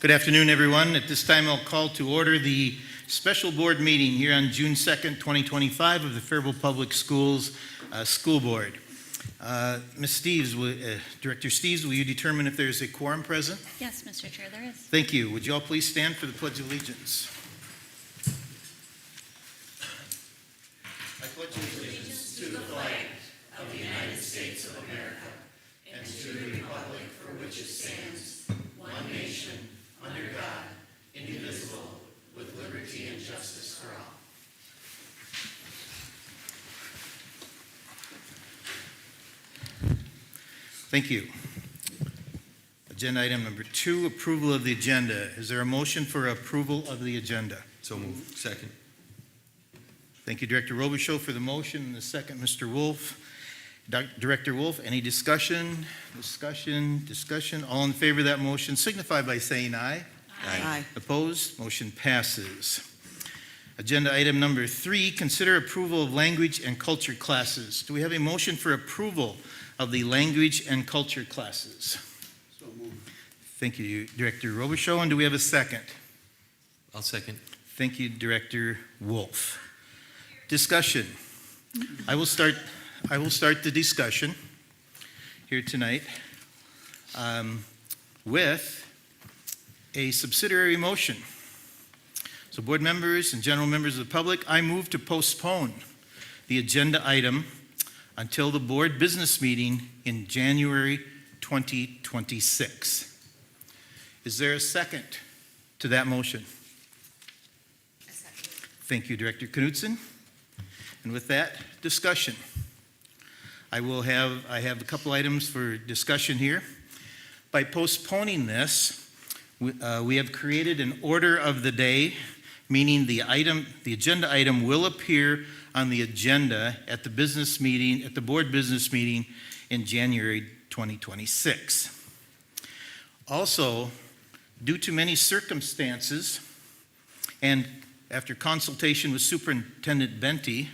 Good afternoon, everyone. At this time, I'll call to order the special board meeting here on June 2nd, 2025 of the Faribault Public Schools School Board. Ms. Steves, Director Steves, will you determine if there's a quorum present? Yes, Mr. Chair, there is. Thank you. Would you all please stand for the Pledge of Allegiance? I pledge allegiance to the flag of the United States of America and to the republic for which it stands, one nation, under God, indivisible, with liberty and justice for all. Thank you. Agenda item number 2, approval of the agenda. Is there a motion for approval of the agenda? So moved. Second. Thank you, Director Robichaud, for the motion, and the second, Mr. Wolf. Director Wolf, any discussion? Discussion? All in favor of that motion signify by saying aye. Aye. Opposed? Motion passes. Agenda item number 3, consider approval of language and culture classes. Do we have a motion for approval of the language and culture classes? So moved. Thank you, Director Robichaud, and do we have a second? I'll second. Thank you, Director Wolf. Discussion. I will start the discussion here tonight with a subsidiary motion. So board members and general members of the public, I move to postpone the agenda item until the board business meeting in January 2026. Is there a second to that motion? A second. Thank you, Director Knudsen. And with that discussion, I have a couple items for discussion here. By postponing this, we have created an order of the day, meaning the agenda item will appear on the agenda at the board business meeting in January 2026. Also, due to many circumstances, and after consultation with Superintendent Benty,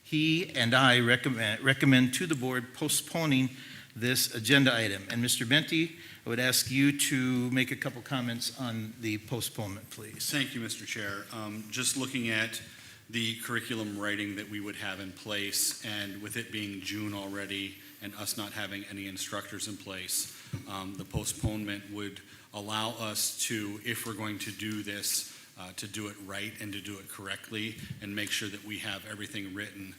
he and I recommend to the board postponing this agenda item. And Mr. Benty, I would ask you to make a couple comments on the postponement, please. Thank you, Mr. Chair. Just looking at the curriculum writing that we would have in place, and with it being June already and us not having any instructors in place, the postponement would allow us to, if we're going to do this, to do it right and to do it correctly and make sure that we have everything written.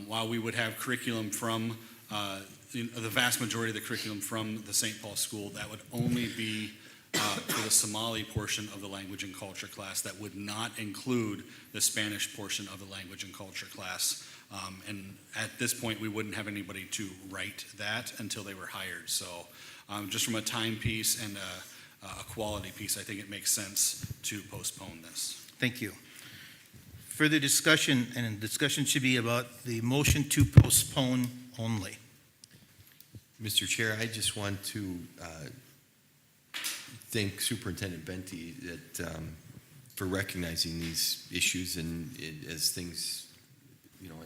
While we would have curriculum from, the vast majority of the curriculum from the St. Paul school, that would only be for the Somali portion of the language and culture class. That would not include the Spanish portion of the language and culture class. And at this point, we wouldn't have anybody to write that until they were hired. So just from a time piece and a quality piece, I think it makes sense to postpone this. Thank you. Further discussion, and discussion should be about the motion to postpone only. Mr. Chair, I just want to thank Superintendent Benty for recognizing these issues, and as things,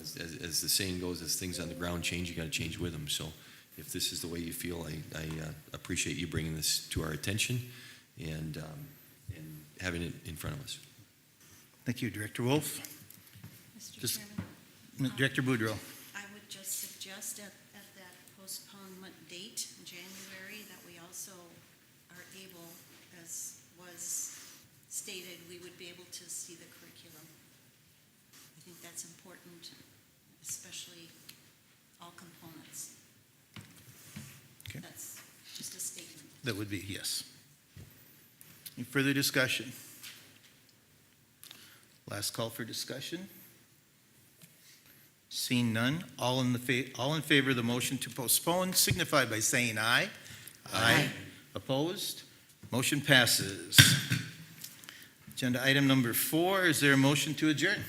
as the saying goes, as things on the ground change, you got to change with them. So if this is the way you feel, I appreciate you bringing this to our attention and having it in front of us. Thank you, Director Wolf. Mr. Chairman, Director Boudreau. I would just suggest at that postponement date, January, that we also are able, as was stated, we would be able to see the curriculum. I think that's important, especially all components. Okay. That's just a statement. That would be, yes. Any further discussion? Last call for discussion. Seeing none, all in favor of the motion to postpone signify by saying aye. Aye. Opposed? Motion passes. Agenda item number 4, is there a motion to adjourn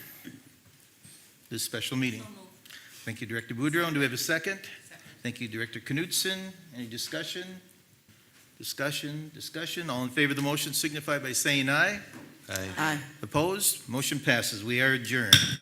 this special meeting? So moved. Thank you, Director Boudreau. And do we have a second? Thank you, Director Knudsen. Any discussion? Discussion. All in favor of the motion signify by saying aye. Aye. Aye. Opposed? Motion passes. We are adjourned.